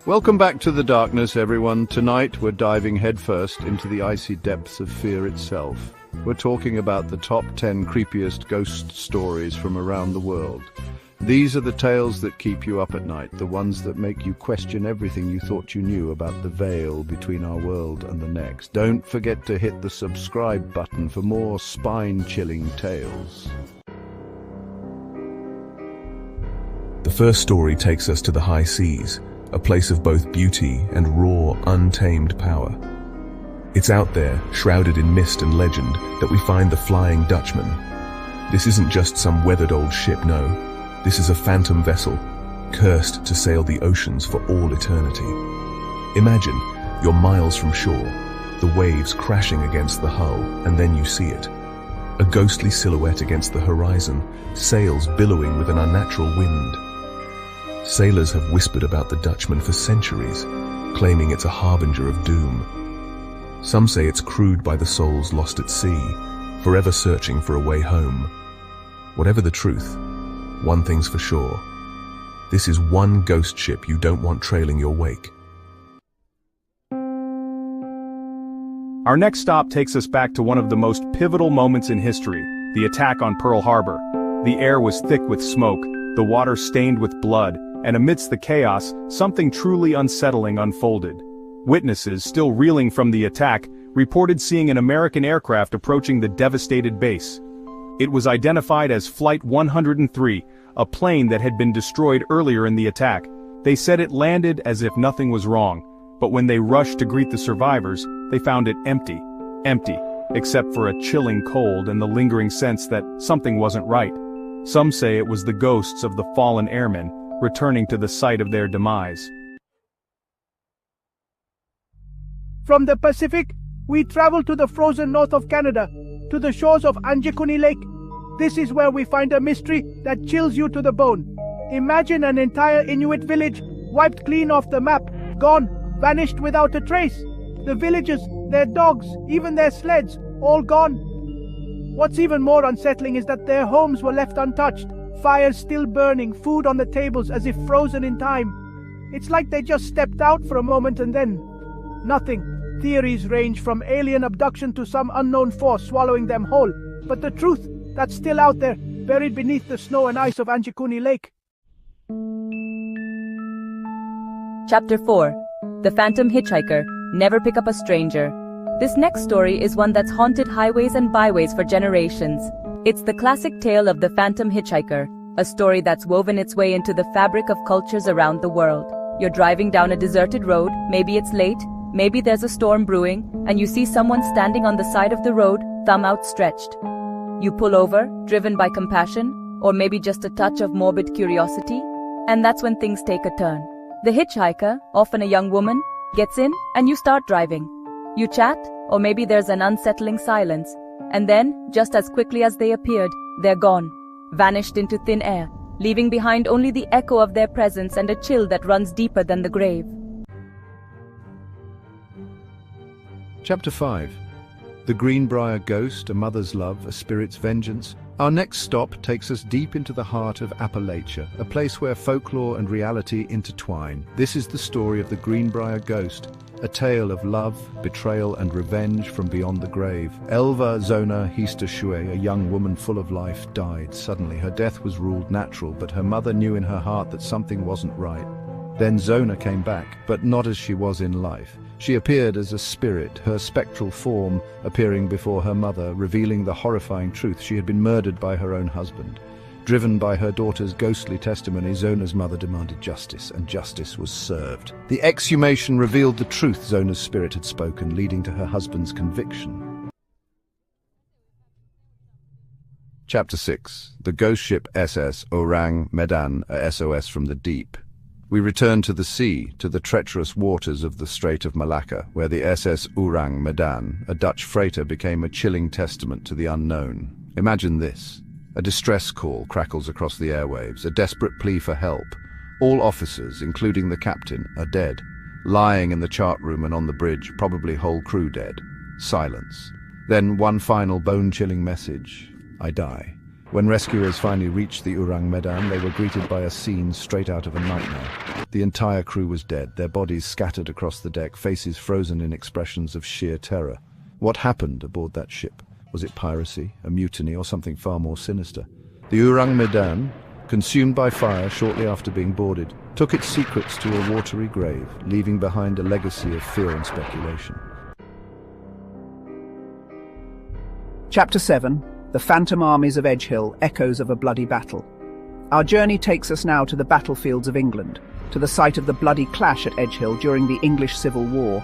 Welcome back to the darkness, everyone. Tonight we're diving headfirst into the icy depths of fear itself. We're talking about the top 10 creepiest ghost stories from around the world. These are the tales that keep you up at night, the ones that make you question everything you thought you knew about the veil between our world and the next. Don't forget to hit the subscribe button for more spine-chilling tales. The first story takes us to the high seas, a place of both beauty and raw, untamed power. It's out there, shrouded in mist and legend, that we find the Flying Dutchman. This isn't just some weathered old ship, no. This is a phantom vessel, cursed to sail the oceans for all eternity. Imagine, you're miles from shore, the waves crashing against the hull, and then you see it. A ghostly silhouette against the horizon, sails billowing with an unnatural wind. Sailors have whispered about the Dutchman for centuries, claiming it's a harbinger of doom. Some say it's crewed by the souls lost at sea, forever searching for a way home. Whatever the truth, one thing's for sure. This is one ghost ship you don't want trailing your wake. Our next stop takes us back to one of the most pivotal moments in history, the attack on Pearl Harbor. The air was thick with smoke, the water stained with blood, and amidst the chaos, something truly unsettling unfolded. Witnesses, still reeling from the attack, reported seeing an American aircraft approaching the devastated base. It was identified as Flight 103, a plane that had been destroyed earlier in the attack. They said it landed as if nothing was wrong, but when they rushed to greet the survivors, they found it empty. Empty, except for a chilling cold and the lingering sense that something wasn't right. Some say it was the ghosts of the fallen airmen, returning to the site of their demise. From the Pacific, we travel to the frozen north of Canada, to the shores of Anjikuni Lake. This is where we find a mystery that chills you to the bone. Imagine an entire Inuit village wiped clean off the map, gone, vanished without a trace. The villagers, their dogs, even their sleds, all gone. What's even more unsettling is that their homes were left untouched, fires still burning, food on the tables as if frozen in time. It's like they just stepped out for a moment and then nothing. Theories range from alien abduction to some unknown force swallowing them whole, but the truth, that's still out there, buried beneath the snow and ice of Anjikuni Lake. Chapter 4. The Phantom Hitchhiker. Never pick up a stranger. This next story is one that's haunted highways and byways for generations. It's the classic tale of the Phantom Hitchhiker, a story that's woven its way into the fabric of cultures around the world. You're driving down a deserted road, maybe it's late, maybe there's a storm brewing, and you see someone standing on the side of the road, thumb outstretched. You pull over, driven by compassion, or maybe just a touch of morbid curiosity, and that's when things take a turn. The hitchhiker, often a young woman, gets in, and you start driving. You chat, or maybe there's an unsettling silence, and then, just as quickly as they appeared, they're gone, vanished into thin air, leaving behind only the echo of their presence and a chill that runs deeper than the grave. Chapter 5. The Greenbrier Ghost, a mother's love, a spirit's vengeance. Our next stop takes us deep into the heart of Appalachia, a place where folklore and reality intertwine. This is the story of the Greenbrier Ghost, a tale of love, betrayal and revenge from beyond the grave. Elva Zona Histashue, a young woman full of life, died suddenly. Her death was ruled natural, but her mother knew in her heart that something wasn't right. Then Zona came back, but not as she was in life. She appeared as a spirit, her spectral form appearing before her mother, revealing the horrifying truth: she had been murdered by her own husband. Driven by her daughter's ghostly testimony, Zona's mother demanded justice, and justice was served. The exhumation revealed the truth Zona's spirit had spoken, leading to her husband's conviction. Chapter 6. The ghost ship SS Orang Medan, a SOS from the deep. We return to the sea, to the treacherous waters of the Strait of Malacca, where the SS Orang Medan, a Dutch freighter, became a chilling testament to the unknown. Imagine this. A distress call crackles across the airwaves, a desperate plea for help. All officers, including the captain, are dead, lying in the chart room and on the bridge, probably whole crew dead. Silence. Then one final bone-chilling message: I die. When rescuers finally reached the Orang Medan, they were greeted by a scene straight out of a nightmare. The entire crew was dead, their bodies scattered across the deck, faces frozen in expressions of sheer terror. What happened aboard that ship? Was it piracy, a mutiny, or something far more sinister? The Orang Medan, consumed by fire shortly after being boarded, took its secrets to a watery grave, leaving behind a legacy of fear and speculation. Chapter 7. The Phantom Armies of Edgehill, Echoes of a Bloody Battle. Our journey takes us now to the battlefields of England, to the site of the bloody clash at Edgehill during the English Civil War.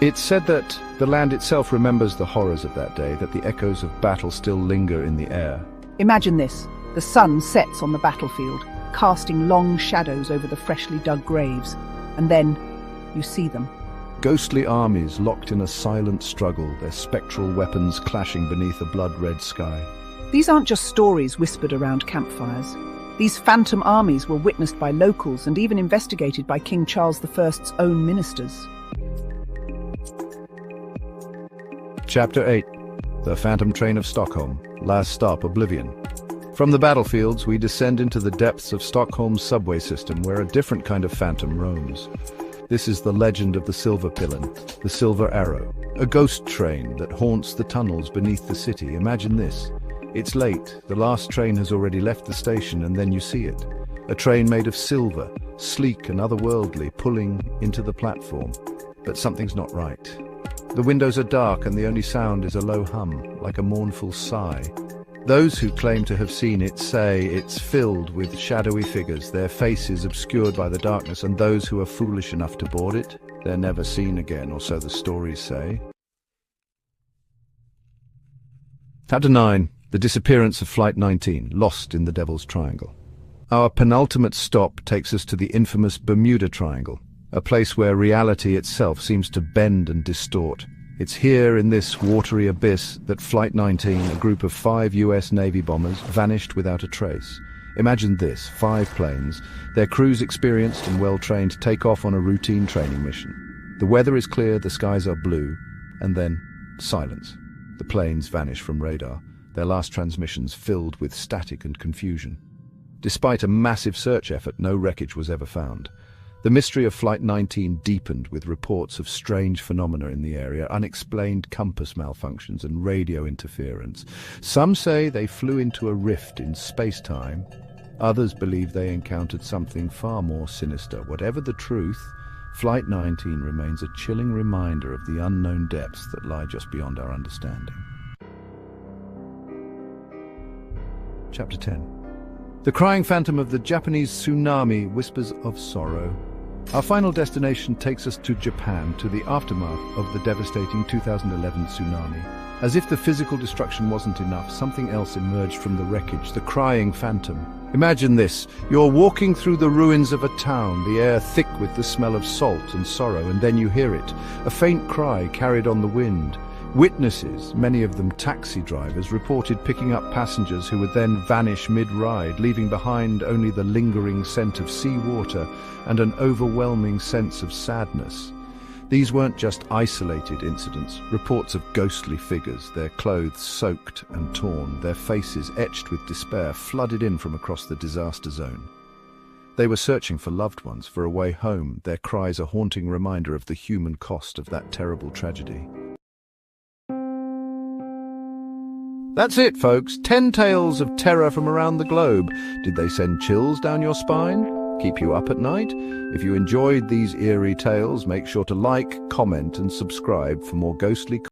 It's said that the land itself remembers the horrors of that day, that the echoes of battle still linger in the air. Imagine this. The sun sets on the battlefield, casting long shadows over the freshly dug graves, and then you see them. Ghostly armies locked in a silent struggle, their spectral weapons clashing beneath a blood-red sky. These aren't just stories whispered around campfires. These phantom armies were witnessed by locals and even investigated by King Charles I's own ministers. Chapter 8. The Phantom Train of Stockholm. Last stop, Oblivion. From the battlefields, we descend into the depths of Stockholm's subway system, where a different kind of phantom roams. This is the legend of the Silver Pillen, the Silver Arrow, a ghost train that haunts the tunnels beneath the city. Imagine this. It's late, the last train has already left the station, and then you see it. A train made of silver, sleek and otherworldly, pulling into the platform. But something's not right. The windows are dark and the only sound is a low hum, like a mournful sigh. Those who claim to have seen it say it's filled with shadowy figures, their faces obscured by the darkness, and those who are foolish enough to board it, they're never seen again, or so the stories say. Chapter 9. The Disappearance of Flight 19, Lost in the Devil's Triangle. Our penultimate stop takes us to the infamous Bermuda Triangle, a place where reality itself seems to bend and distort. It's here in this watery abyss that Flight 19, a group of 5 US Navy bombers, vanished without a trace. Imagine this, 5 planes, their crews experienced and well-trained, take off on a routine training mission. The weather is clear, the skies are blue, and then silence. The planes vanish from radar, their last transmissions filled with static and confusion. Despite a massive search effort, no wreckage was ever found. The mystery of Flight 19 deepened with reports of strange phenomena in the area, unexplained compass malfunctions and radio interference. Some say they flew into a rift in space-time. Others believe they encountered something far more sinister. Whatever the truth, Flight 19 remains a chilling reminder of the unknown depths that lie just beyond our understanding. Chapter 10. The crying phantom of the Japanese tsunami whispers of sorrow. Our final destination takes us to Japan, to the aftermath of the devastating 2011 tsunami. As if the physical destruction wasn't enough, something else emerged from the wreckage, the crying phantom. Imagine this, you're walking through the ruins of a town, the air thick with the smell of salt and sorrow, and then you hear it, a faint cry carried on the wind. Witnesses, many of them taxi drivers, reported picking up passengers who would then vanish mid-ride, leaving behind only the lingering scent of seawater and an overwhelming sense of sadness. These weren't just isolated incidents, reports of ghostly figures, their clothes soaked and torn, their faces etched with despair, flooded in from across the disaster zone. They were searching for loved ones, for a way home, their cries a haunting reminder of the human cost of that terrible tragedy. That's it, folks. 10 tales of terror from around the globe. Did they send chills down your spine? Keep you up at night? If you enjoyed these eerie tales, make sure to like, comment and subscribe for more ghostly